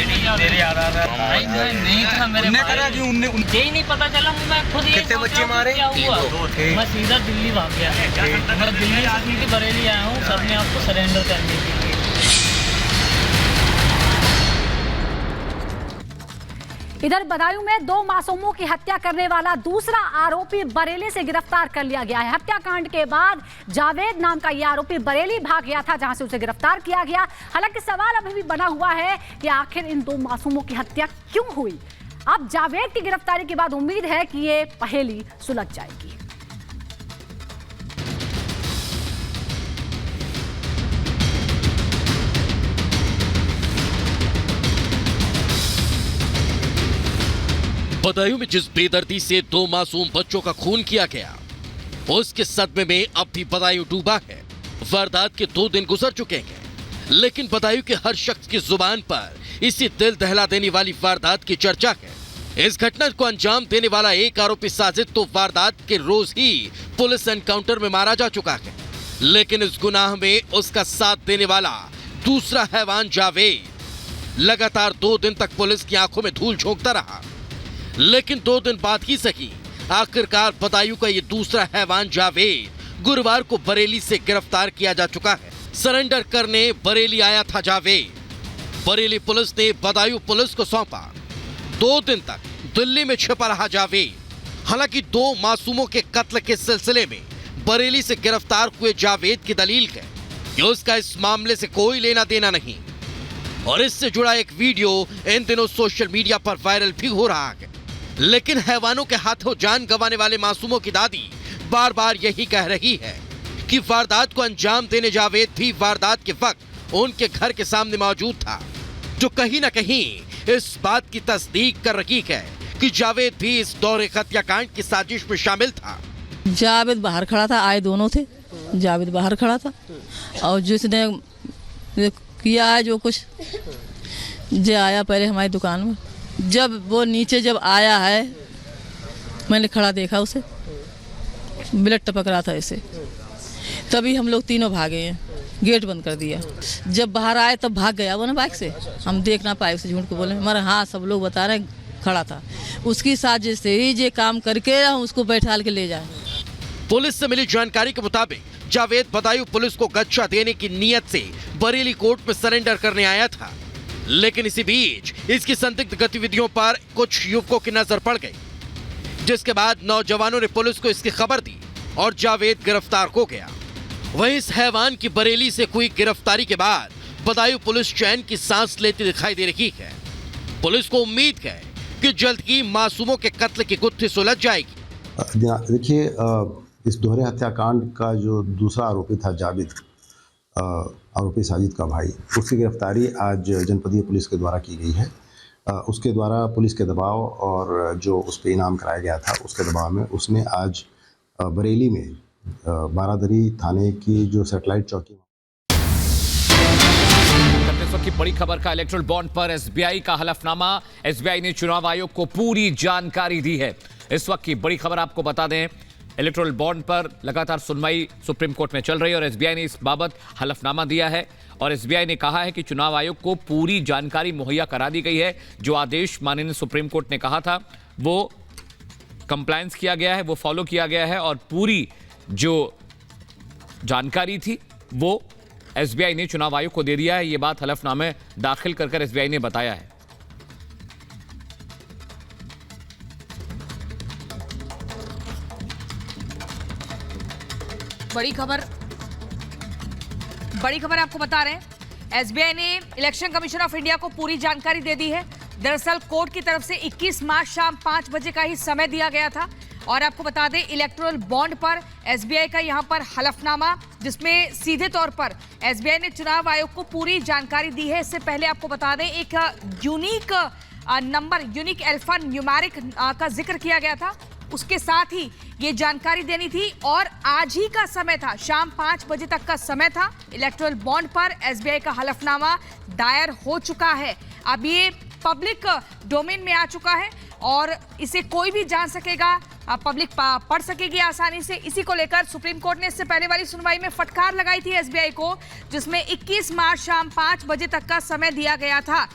तेरे याद आ रहा भाई मैं नहीं था, मेरे यही नहीं पता चला, मैं खुद ही कितने बच्चे मारे? क्या हुआ? मैं सीधा दिल्ली भाग गया। मैं दिल्ली से सीधी बरेली आया हूँ सर ने आपको सरेंडर करने के लिए। इधर बदायूं में 2 मासूमों की हत्या करने वाला दूसरा आरोपी बरेली से गिरफ्तार कर लिया गया है। हत्याकांड के बाद जावेद नाम का यह आरोपी बरेली भाग गया था, जहां से उसे गिरफ्तार किया गया। हालांकि सवाल अभी भी बना हुआ है कि आखिर इन 2 मासूमों की हत्या क्यों हुई। अब जावेद की गिरफ्तारी के बाद उम्मीद है कि ये पहेली सुलझ जाएगी। बदायूं में जिस बेदर्दी से 2 मासूम बच्चों का खून किया गया, उसके सदमे में अब भी बदायूं डूबा है। वारदात के 2 दिन गुजर चुके हैं, लेकिन बदायूं के हर शख्स की जुबान पर इसी दिल दहला देने वाली वारदात की चर्चा है। इस घटना को अंजाम देने वाला एक आरोपी साजिद तो वारदात के रोज ही पुलिस एनकाउंटर में मारा जा चुका है, लेकिन इस गुनाह में उसका साथ देने वाला दूसरा हैवान जावेद लगातार 2 दिन तक पुलिस की आंखों में धूल झोंकता रहा। लेकिन 2 दिन बाद ही सही आखिरकार बदायूं का ये दूसरा हैवान जावेद गुरुवार को बरेली से गिरफ्तार किया जा चुका है। सरेंडर करने बरेली आया था जावेद। बरेली पुलिस ने बदायूं पुलिस को सौंपा। 2 दिन तक दिल्ली में छिपा रहा जावेद। हालांकि 2 मासूमों के कत्ल के सिलसिले में बरेली से गिरफ्तार हुए जावेद की दलील है कि उसका इस मामले से कोई लेना देना नहीं, और इससे जुड़ा एक वीडियो इन दिनों सोशल मीडिया पर वायरल भी हो रहा है। लेकिन हैवानों के हाथों जान गंवाने वाले मासूमों की दादी बार बार यही कह रही है कि वारदात को अंजाम देने जावेद भी वारदात के वक्त उनके घर के सामने मौजूद था, जो कहीं ना कहीं इस बात की तस्दीक कर रही है कि जावेद भी इस दौरे हत्याकांड की साजिश में शामिल था। जावेद बाहर खड़ा था, आए दोनों थे। जावेद बाहर खड़ा था और जिसने किया है जो कुछ जे आया पहले हमारी दुकान में, जब वो नीचे जब आया है मैंने खड़ा देखा उसे, ब्लड टपक रहा था ऐसे, तभी हम लोग तीनों भागे हैं, गेट बंद कर दिया। जब बाहर आए तब भाग गया वो ना बाइक से, हम देख ना पाए उसे, झूठ को बोले मगर हाँ सब लोग बता रहे खड़ा था। उसकी साजिश से ही ये काम करके हम उसको बैठाल के ले जाए। पुलिस से मिली जानकारी के मुताबिक जावेद बदायूं पुलिस को गच्छा देने की नीयत से बरेली कोर्ट में सरेंडर करने आया था, लेकिन इसी बीच इसकी संदिग्ध गतिविधियों पर कुछ युवकों की नजर पड़ गई, जिसके बाद नौजवानों ने पुलिस को इसकी खबर दी और जावेद गिरफ्तार हो गया। वहीं इस हैवान की बरेली से हुई गिरफ्तारी के बाद बदायूं पुलिस चैन की सांस लेती दिखाई दे रही है। पुलिस को उम्मीद है कि जल्द ही मासूमों के कत्ल की गुत्थी सुलझ जाएगी। देखिए, इस दोहरे हत्याकांड का जो दूसरा आरोपी था जावेद, आरोपी साजिद का भाई, उसकी गिरफ्तारी आज जनपदीय पुलिस के द्वारा की गई है। उसके द्वारा पुलिस के दबाव और जो उस पर इनाम कराया गया था उसके दबाव में उसने आज बरेली में बारादरी थाने की जो सैटेलाइट चौकी। इस वक्त की बड़ी खबर का इलेक्ट्रल बॉन्ड पर एसबीआई का हलफनामा। एसबीआई ने चुनाव आयोग को पूरी जानकारी दी है। इस वक्त की बड़ी खबर आपको बता दें, इलेक्ट्रल बॉन्ड पर लगातार सुनवाई सुप्रीम कोर्ट में चल रही है और एसबीआई ने इस बाबत हलफनामा दिया है और एसबीआई ने कहा है कि चुनाव आयोग को पूरी जानकारी मुहैया करा दी गई है। जो आदेश माननीय सुप्रीम कोर्ट ने कहा था वो कंप्लायंस किया गया है, वो फॉलो किया गया है और पूरी जो जानकारी थी वो एसबीआई ने चुनाव आयोग को दे दिया है। ये बात हलफनामे दाखिल कर एसबीआई ने बताया है। बड़ी खबर आपको बता रहे हैं, एसबीआई ने इलेक्शन कमीशन ऑफ इंडिया को पूरी जानकारी दे दी है। दरअसल कोर्ट की तरफ से 21 मार्च शाम 5 बजे का ही समय दिया गया था और आपको बता दें इलेक्टोरल बॉन्ड पर एसबीआई का यहां पर हलफनामा, जिसमें सीधे तौर पर एसबीआई ने चुनाव आयोग को पूरी जानकारी दी है। इससे पहले आपको बता दें एक unique number, unique alpha numeric का जिक्र किया गया था, उसके साथ ही ये जानकारी देनी थी और आज ही का समय था, शाम 5 बजे तक का समय था। इलेक्टोरल बॉन्ड पर एसबीआई का हलफनामा दायर हो चुका है। अब ये पब्लिक डोमेन में आ चुका है और इसे कोई भी जान सकेगा, पब्लिक पढ़ सकेगी आसानी से। इसी को लेकर सुप्रीम कोर्ट ने इससे पहले वाली सुनवाई में फटकार लगाई थी एसबीआई को, जिसमें 21 मार्च शाम 5 बजे तक का समय दिया गया था।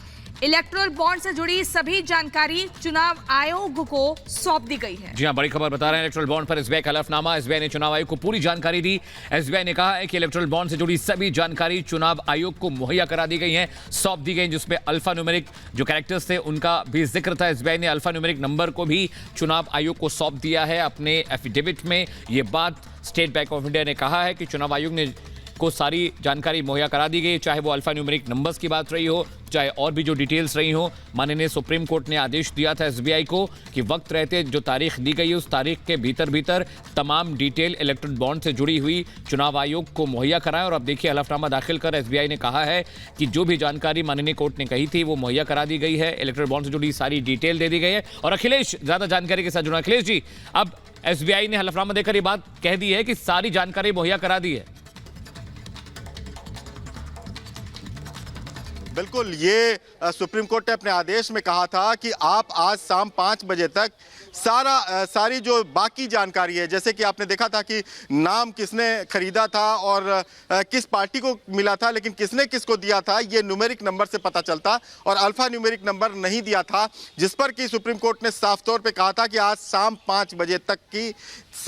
इलेक्टोरल बॉन्ड से जुड़ी सभी जानकारी चुनाव आयोग को सौंप दी गई है। जी हां, बड़ी खबर बता रहे हैं इलेक्टोरल बॉन्ड पर एसबीआई का हलफनामा। एसबीआई ने चुनाव आयोग को पूरी जानकारी दी। एसबीआई ने कहा है कि इलेक्टोरल बॉन्ड से जुड़ी सभी जानकारी चुनाव आयोग को मुहैया करा दी गई है, सौंप दी गई, जिसमें अल्फा न्यूमेरिक जो कैरेक्टर्स थे उनका भी जिक्र था। एसबीआई ने अल्फा न्यूमेरिक नंबर को भी चुनाव आयोग को सौंप दिया है अपने एफिडेविट में। ये बात स्टेट बैंक ऑफ इंडिया ने कहा है कि चुनाव आयोग ने को सारी जानकारी मुहैया करा दी गई, चाहे वो अल्फा न्यूमेरिक नंबर्स की बात रही हो, चाहे और भी जो डिटेल्स रही हो। माननीय सुप्रीम कोर्ट ने आदेश दिया था एसबीआई को कि वक्त रहते जो तारीख दी गई है उस तारीख के भीतर तमाम डिटेल इलेक्टोरल बॉन्ड से जुड़ी हुई चुनाव आयोग को मुहैया कराएं। और अब देखिए, हलफनामा दाखिल कर एसबीआई ने कहा है कि जो भी जानकारी माननीय कोर्ट ने कही थी वो मुहैया करा दी गई है, इलेक्टोरल बॉन्ड से जुड़ी सारी डिटेल दे दी गई है। और अखिलेश ज्यादा जानकारी के साथ जुड़ा। अखिलेश जी, अब एसबीआई ने हलफनामा देकर ये बात कह दी है कि सारी जानकारी मुहैया करा दी है। बिल्कुल, ये सुप्रीम कोर्ट ने अपने आदेश में कहा था कि आप आज शाम 5 बजे तक सारी जो बाकी जानकारी है, जैसे कि आपने देखा था कि नाम किसने खरीदा था और किस पार्टी को मिला था, लेकिन किसने किसको दिया था ये न्यूमेरिक नंबर से पता चलता और अल्फा न्यूमेरिक नंबर नहीं दिया था, जिस पर कि सुप्रीम कोर्ट ने साफ तौर पे कहा था कि आज शाम 5 बजे तक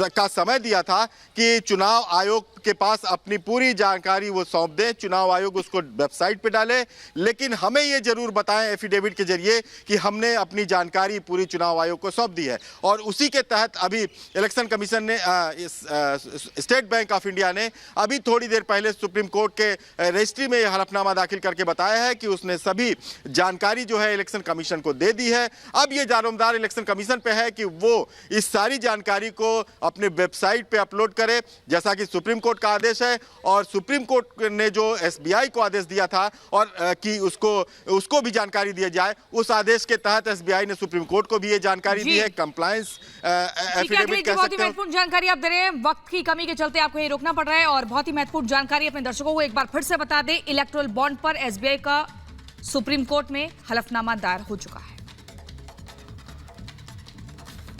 का समय दिया था कि चुनाव आयोग के पास अपनी पूरी जानकारी वो सौंप दे, चुनाव आयोग उसको वेबसाइट पे डाले, लेकिन हमें ये जरूर बताएं एफिडेविट के जरिए कि हमने अपनी जानकारी पूरी चुनाव आयोग को सौंप दी है। और उसी के तहत अभी इलेक्शन कमीशन ने स्टेट बैंक ऑफ इंडिया ने अभी थोड़ी देर पहले सुप्रीम कोर्ट के रजिस्ट्री में हलफनामा दाखिल करके बताया है कि उसने सभी जानकारी जो है इलेक्शन कमीशन को दे दी है। अब ये दारोमदार इलेक्शन कमीशन पे है कि वो इस सारी जानकारी को अपने वेबसाइट पे अपलोड करे, जैसा कि सुप्रीम कोर्ट का आदेश है। और सुप्रीम कोर्ट ने जो एसबीआई को आदेश दिया था और कि उसको भी जानकारी दिया जाए, उस आदेश के तहत एसबीआई ने सुप्रीम कोर्ट को भी ये जानकारी दी है। कंप्लायंस एफिडेविट कह बहुत ही सकते हैं। महत्वपूर्ण जानकारी आप दे रहे हैं, वक्त की कमी के चलते आपको ये रोकना पड़ रहा है। और बहुत ही महत्वपूर्ण जानकारी अपने दर्शकों को एक बार फिर से बता दें, इलेक्टोरल बॉन्ड पर एसबीआई का सुप्रीम कोर्ट में हलफनामा दायर हो चुका है।